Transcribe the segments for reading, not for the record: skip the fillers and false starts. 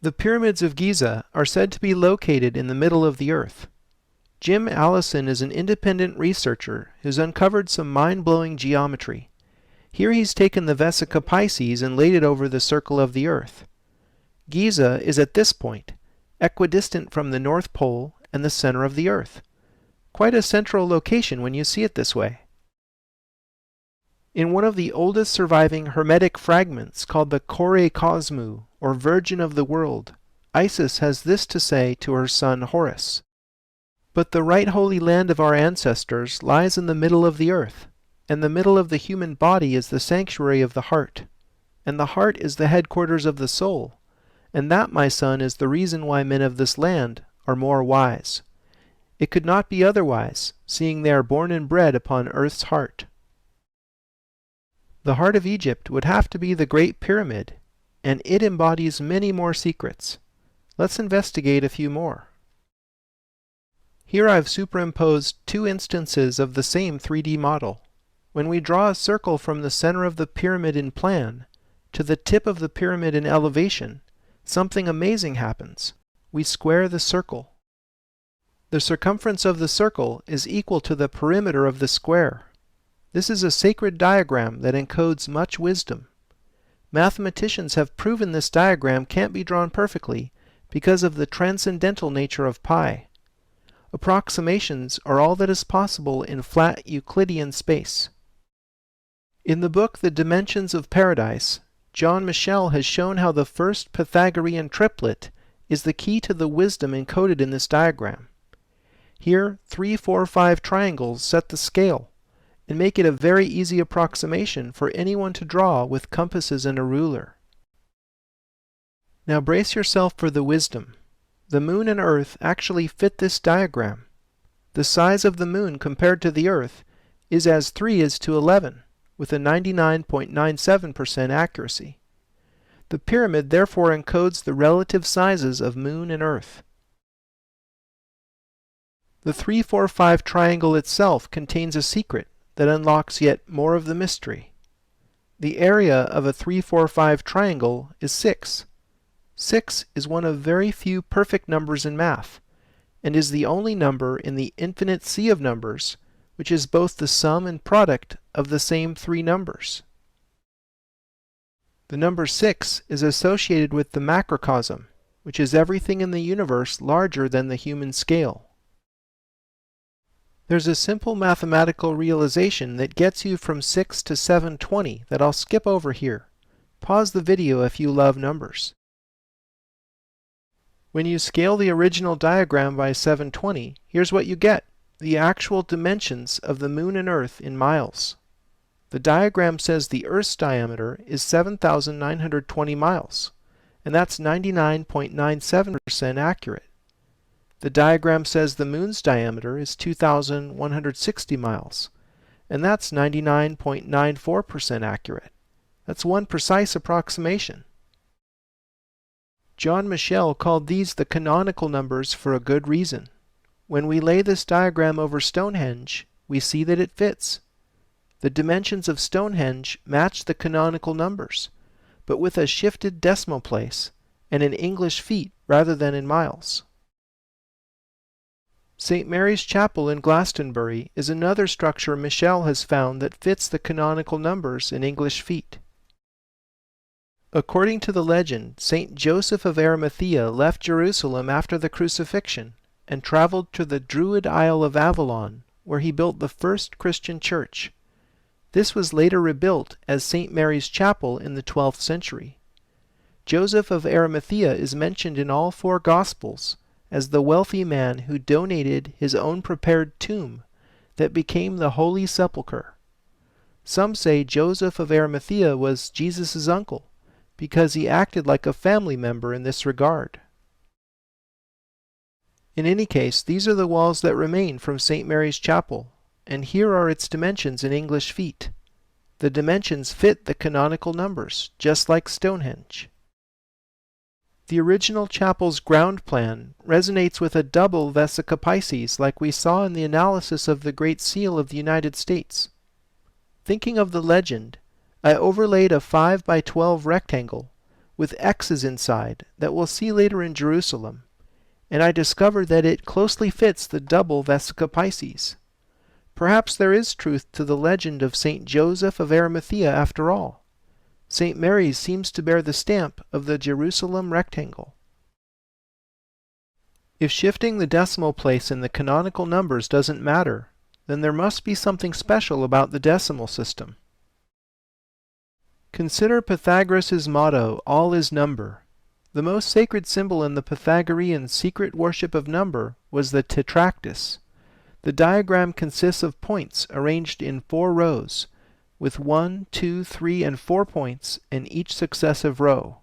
The pyramids of Giza are said to be located in the middle of the earth. Jim Allison is an independent researcher who's uncovered some mind-blowing geometry. Here he's taken the Vesica Pisces and laid it over the circle of the earth. Giza is at this point, equidistant from the North Pole and the center of the earth. Quite a central location when you see it this way. In one of the oldest surviving Hermetic fragments called the Kore Kosmou, or Virgin of the World, Isis has this to say to her son Horus. But the right holy land of our ancestors lies in the middle of the earth, and the middle of the human body is the sanctuary of the heart, and the heart is the headquarters of the soul, and that, my son, is the reason why men of this land are more wise. It could not be otherwise, seeing they are born and bred upon earth's heart. The heart of Egypt would have to be the Great Pyramid, and it embodies many more secrets. Let's investigate a few more. Here I've superimposed two instances of the same 3D model. When we draw a circle from the center of the pyramid in plan to the tip of the pyramid in elevation, something amazing happens. We square the circle. The circumference of the circle is equal to the perimeter of the square. This is a sacred diagram that encodes much wisdom. Mathematicians have proven this diagram can't be drawn perfectly because of the transcendental nature of pi. Approximations are all that is possible in flat Euclidean space. In the book The Dimensions of Paradise, John Michel has shown how the first Pythagorean triplet is the key to the wisdom encoded in this diagram. Here, 3, 4, 5 triangles set the scale and make it a very easy approximation for anyone to draw with compasses and a ruler. Now brace yourself for the wisdom. The moon and earth actually fit this diagram. The size of the moon compared to the earth is as 3 is to 11, with a 99.97% accuracy. The pyramid therefore encodes the relative sizes of moon and earth. The 3, 4, 5 triangle itself contains a secret that unlocks yet more of the mystery. The area of a 3, 4, 5 triangle is 6. 6 is one of very few perfect numbers in math, and is the only number in the infinite sea of numbers which is both the sum and product of the same 3 numbers. The number 6 is associated with the macrocosm, which is everything in the universe larger than the human scale. There's a simple mathematical realization that gets you from 6 to 720 that I'll skip over here. Pause the video if you love numbers. When you scale the original diagram by 720, here's what you get: the actual dimensions of the moon and earth in miles. The diagram says the Earth's diameter is 7,920 miles, and that's 99.97% accurate. The diagram says the moon's diameter is 2,160 miles, and that's 99.94% accurate. That's one precise approximation. John Michel called these the canonical numbers for a good reason. When we lay this diagram over Stonehenge, we see that it fits. The dimensions of Stonehenge match the canonical numbers, but with a shifted decimal place and in English feet rather than in miles. St. Mary's Chapel in Glastonbury is another structure Michel has found that fits the canonical numbers in English feet. According to the legend, St. Joseph of Arimathea left Jerusalem after the crucifixion and traveled to the Druid Isle of Avalon, where he built the first Christian church. This was later rebuilt as St. Mary's Chapel in the 12th century. Joseph of Arimathea is mentioned in all 4 Gospels as the wealthy man who donated his own prepared tomb that became the Holy Sepulchre. Some say Joseph of Arimathea was Jesus' uncle, because he acted like a family member in this regard. In any case, these are the walls that remain from St. Mary's Chapel, and here are its dimensions in English feet. The dimensions fit the canonical numbers, just like Stonehenge. The original chapel's ground plan resonates with a double Vesica Pisces like we saw in the analysis of the Great Seal of the United States. Thinking of the legend, I overlaid a 5 by 12 rectangle with X's inside that we'll see later in Jerusalem, and I discovered that it closely fits the double Vesica Pisces. Perhaps there is truth to the legend of St. Joseph of Arimathea after all. St. Mary's seems to bear the stamp of the Jerusalem rectangle. If shifting the decimal place in the canonical numbers doesn't matter, then there must be something special about the decimal system. Consider Pythagoras' motto, "All is number." The most sacred symbol in the Pythagorean secret worship of number was the tetractys. The diagram consists of points arranged in 4 rows, with 1, 2, 3, and 4 points in each successive row.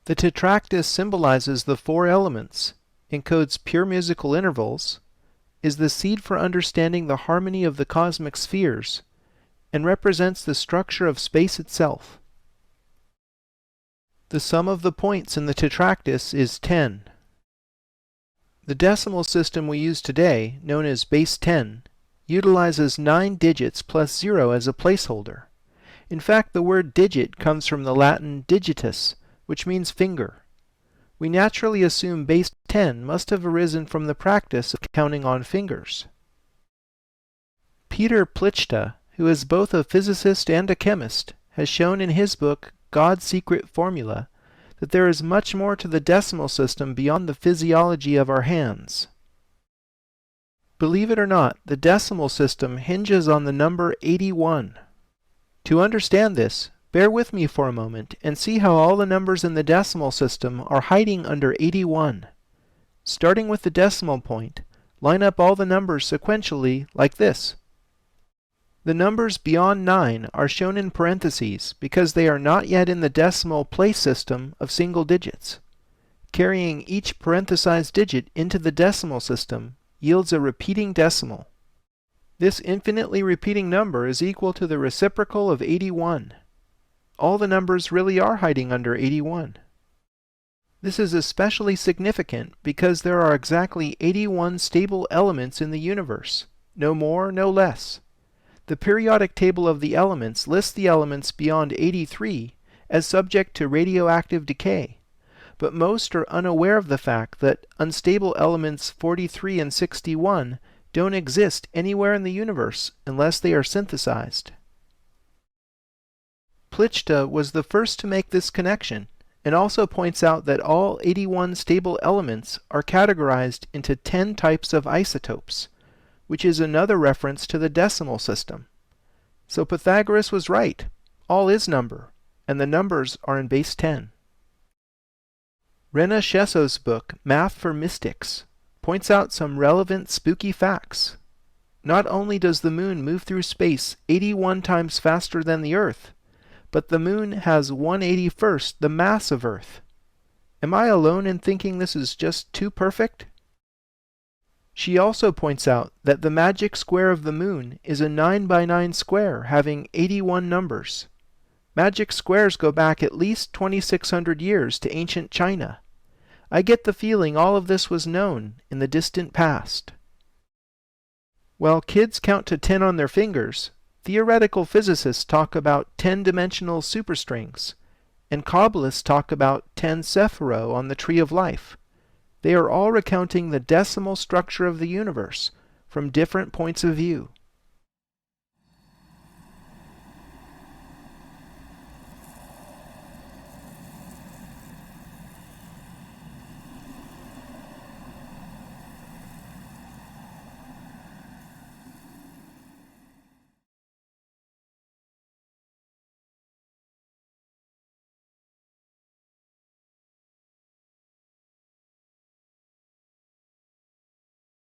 The tetractys symbolizes the 4 elements, encodes pure musical intervals, is the seed for understanding the harmony of the cosmic spheres, and represents the structure of space itself. The sum of the points in the tetractys is 10. The decimal system we use today, known as base 10, utilizes 9 digits plus 0 as a placeholder. In fact, the word digit comes from the Latin digitus, which means finger. We naturally assume base 10 must have arisen from the practice of counting on fingers. Peter Plichta, who is both a physicist and a chemist, has shown in his book God's Secret Formula that there is much more to the decimal system beyond the physiology of our hands. Believe it or not, the decimal system hinges on the number 81. To understand this, bear with me for a moment and see how all the numbers in the decimal system are hiding under 81. Starting with the decimal point, line up all the numbers sequentially like this. The numbers beyond 9 are shown in parentheses because they are not yet in the decimal place system of single digits. Carrying each parenthesized digit into the decimal system yields a repeating decimal. This infinitely repeating number is equal to the reciprocal of 81. All the numbers really are hiding under 81. This is especially significant because there are exactly 81 stable elements in the universe, no more, no less. The periodic table of the elements lists the elements beyond 83 as subject to radioactive decay, but most are unaware of the fact that unstable elements 43 and 61 don't exist anywhere in the universe unless they are synthesized. Plichta was the first to make this connection, and also points out that all 81 stable elements are categorized into 10 types of isotopes, which is another reference to the decimal system. So Pythagoras was right. All is number, and the numbers are in base 10. Rena Shesso's book, Math for Mystics, points out some relevant spooky facts. Not only does the moon move through space 81 times faster than the Earth, but the moon has 1/81st the mass of Earth. Am I alone in thinking this is just too perfect? She also points out that the magic square of the moon is a 9 by 9 square having 81 numbers. Magic squares go back at least 2,600 years to ancient China. I get the feeling all of this was known in the distant past. While kids count to 10 on their fingers, theoretical physicists talk about 10-dimensional superstrings, and Kabbalists talk about 10 sephiro on the tree of life. They are all recounting the decimal structure of the universe from different points of view.